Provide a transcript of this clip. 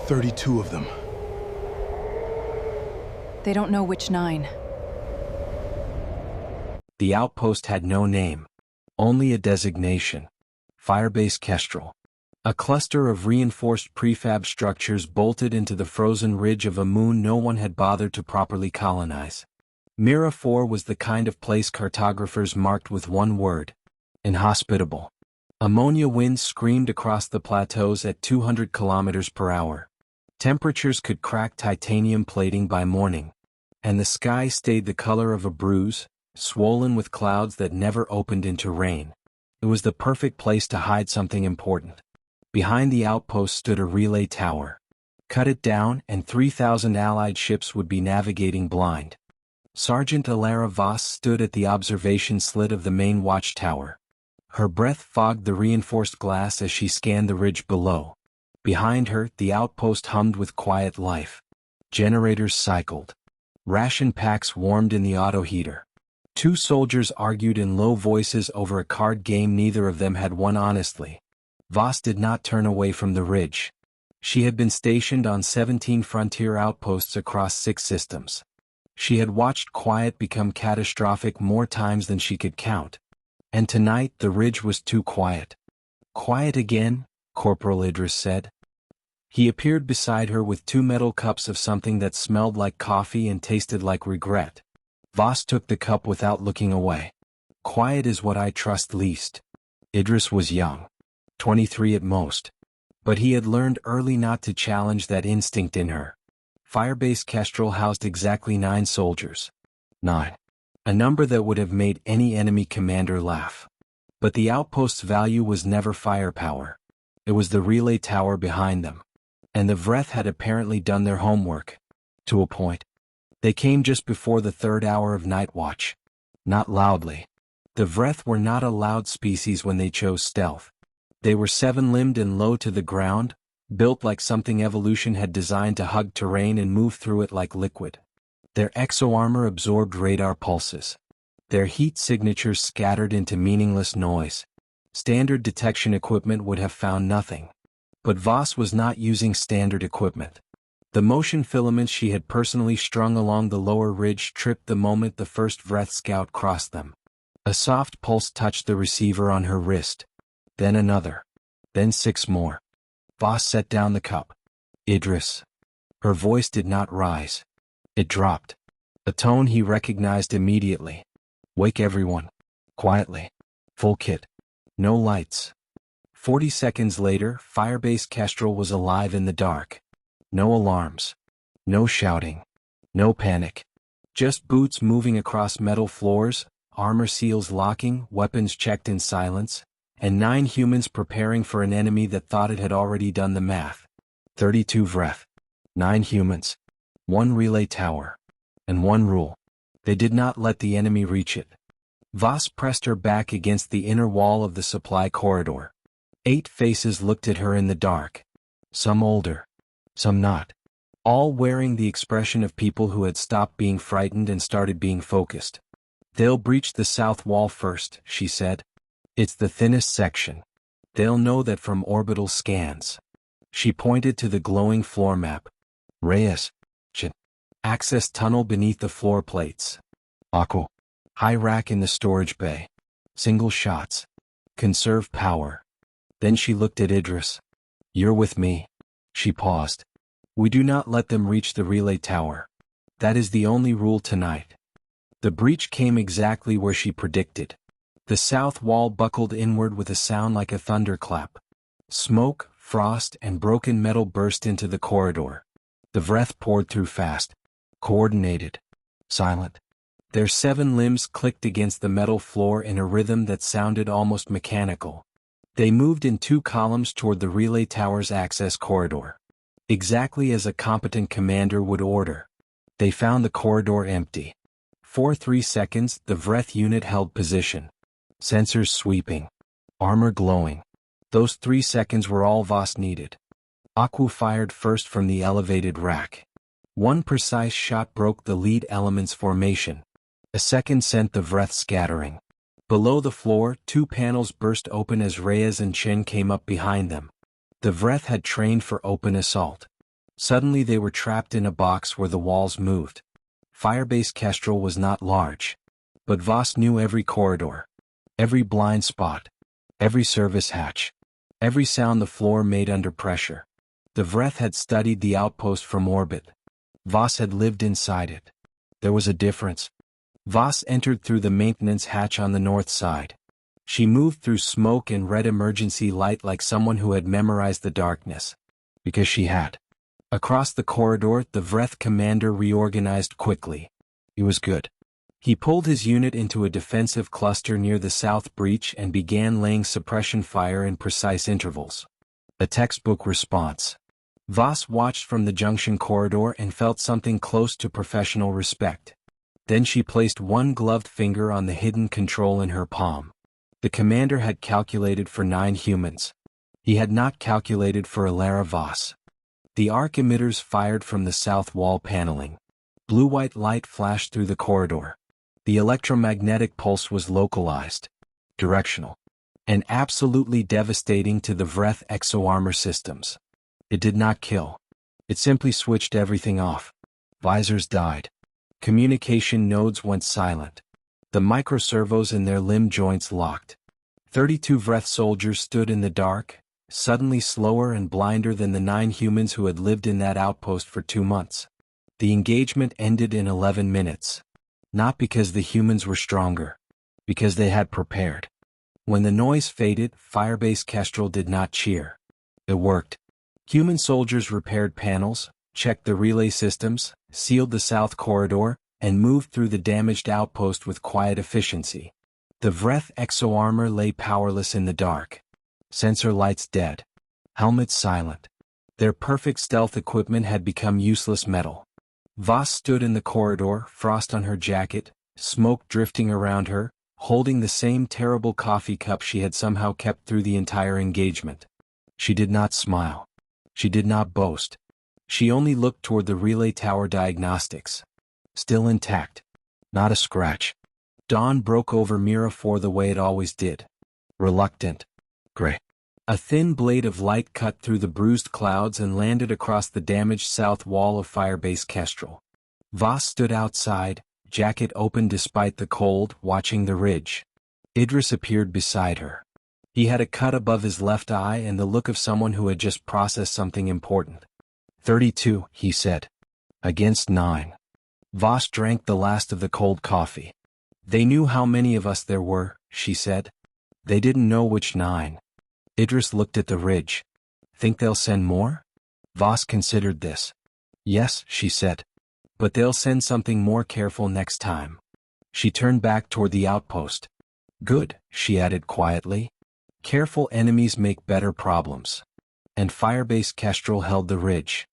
32 of them. They don't know which 9. The outpost had no name, only a designation: Firebase Kestrel. A cluster of reinforced prefab structures bolted into the frozen ridge of a moon no one had bothered to properly colonize. Mira IV was the kind of place cartographers marked with one word: inhospitable. Ammonia winds screamed across the plateaus at 200 kilometers per hour. Temperatures could crack titanium plating by morning, and the sky stayed the color of a bruise, swollen with clouds that never opened into rain. It was the perfect place to hide something important. Behind the outpost stood a relay tower. Cut it down and 3,000 Allied ships would be navigating blind. Sergeant Elara Voss stood at the observation slit of the main watchtower. Her breath fogged the reinforced glass as she scanned the ridge below. Behind her, the outpost hummed with quiet life. Generators cycled. Ration packs warmed in the auto heater. 2 soldiers argued in low voices over a card game neither of them had won honestly. Voss did not turn away from the ridge. She had been stationed on 17 frontier outposts across 6 systems. She had watched quiet become catastrophic more times than she could count. And tonight the ridge was too quiet. "Quiet again?" Corporal Idris said. He appeared beside her with 2 metal cups of something that smelled like coffee and tasted like regret. Voss took the cup without looking away. "Quiet is what I trust least." Idris was young, 23 at most. But he had learned early not to challenge that instinct in her. Firebase Kestrel housed exactly 9 soldiers. 9. A number that would have made any enemy commander laugh. But the outpost's value was never firepower. It was the relay tower behind them. And the Vreth had apparently done their homework. To a point. They came just before the 3rd hour of night watch. Not loudly. The Vreth were not a loud species when they chose stealth. They were 7-limbed and low to the ground, built like something evolution had designed to hug terrain and move through it like liquid. Their exo-armor absorbed radar pulses. Their heat signatures scattered into meaningless noise. Standard detection equipment would have found nothing. But Voss was not using standard equipment. The motion filaments she had personally strung along the lower ridge tripped the moment the first Vreth scout crossed them. A soft pulse touched the receiver on her wrist. Then another. Then 6 more. Voss set down the cup. "Idris." Her voice did not rise. It dropped. A tone he recognized immediately. "Wake everyone. Quietly. Full kit. No lights." 40 seconds later, Firebase Kestrel was alive in the dark. No alarms. No shouting. No panic. Just boots moving across metal floors, armor seals locking, weapons checked in silence, and 9 humans preparing for an enemy that thought it had already done the math. 32 Vreth. 9 humans. 1 relay tower. And 1 rule. They did not let the enemy reach it. Voss pressed her back against the inner wall of the supply corridor. 8 faces looked at her in the dark. Some older. Some not. All wearing the expression of people who had stopped being frightened and started being focused. "They'll breach the south wall first," she said. "It's the thinnest section. They'll know that from orbital scans." She pointed to the glowing floor map. "Reyes. Access tunnel beneath the floor plates. Aqua. High rack in the storage bay. Single shots. Conserve power." Then she looked at Idris. "You're with me." She paused. "We do not let them reach the relay tower. That is the only rule tonight." The breach came exactly where she predicted. The south wall buckled inward with a sound like a thunderclap. Smoke, frost, and broken metal burst into the corridor. The Vreth poured through fast. Coordinated. Silent. Their 7 limbs clicked against the metal floor in a rhythm that sounded almost mechanical. They moved in 2 columns toward the relay tower's access corridor. Exactly as a competent commander would order. They found the corridor empty. For 3 seconds, the Vreth unit held position. Sensors sweeping. Armor glowing. Those 3 seconds were all Voss needed. Aqua fired first from the elevated rack. 1 precise shot broke the lead element's formation. A second sent the Vreth scattering. Below the floor, 2 panels burst open as Reyes and Chen came up behind them. The Vreth had trained for open assault. Suddenly they were trapped in a box where the walls moved. Firebase Kestrel was not large. But Voss knew every corridor, every blind spot, every service hatch, every sound the floor made under pressure. The Vreth had studied the outpost from orbit. Voss had lived inside it. There was a difference. Voss entered through the maintenance hatch on the north side. She moved through smoke and red emergency light like someone who had memorized the darkness. Because she had. Across the corridor, the Vreth commander reorganized quickly. He was good. He pulled his unit into a defensive cluster near the south breach and began laying suppression fire in precise intervals. A textbook response. Voss watched from the junction corridor and felt something close to professional respect. Then she placed one gloved finger on the hidden control in her palm. The commander had calculated for 9 humans. He had not calculated for Elara Voss. The arc emitters fired from the south wall paneling. Blue-white light flashed through the corridor. The electromagnetic pulse was localized, directional, and absolutely devastating to the Vreth exo-armor systems. It did not kill. It simply switched everything off. Visors died. Communication nodes went silent. The microservos in their limb joints locked. 32 Vreth soldiers stood in the dark, suddenly slower and blinder than the 9 humans who had lived in that outpost for 2 months. The engagement ended in 11 minutes. Not because the humans were stronger. Because they had prepared. When the noise faded, Firebase Kestrel did not cheer. It worked. Human soldiers repaired panels, checked the relay systems, sealed the south corridor, and moved through the damaged outpost with quiet efficiency. The Vreth exo-armor lay powerless in the dark. Sensor lights dead. Helmets silent. Their perfect stealth equipment had become useless metal. Voss stood in the corridor, frost on her jacket, smoke drifting around her, holding the same terrible coffee cup she had somehow kept through the entire engagement. She did not smile. She did not boast. She only looked toward the relay tower diagnostics. Still intact. Not a scratch. Dawn broke over Mira IV the way it always did. Reluctant. Gray. A thin blade of light cut through the bruised clouds and landed across the damaged south wall of Firebase Kestrel. Voss stood outside, jacket open despite the cold, watching the ridge. Idris appeared beside her. He had a cut above his left eye and the look of someone who had just processed something important. 32, he said. Against 9. Voss drank the last of the cold coffee. They knew how many of us there were, she said. They didn't know which 9. Idris looked at the ridge. Think they'll send more? Voss considered this. Yes, she said. But they'll send something more careful next time. She turned back toward the outpost. Good, she added quietly. Careful enemies make better problems. And Firebase Kestrel held the ridge.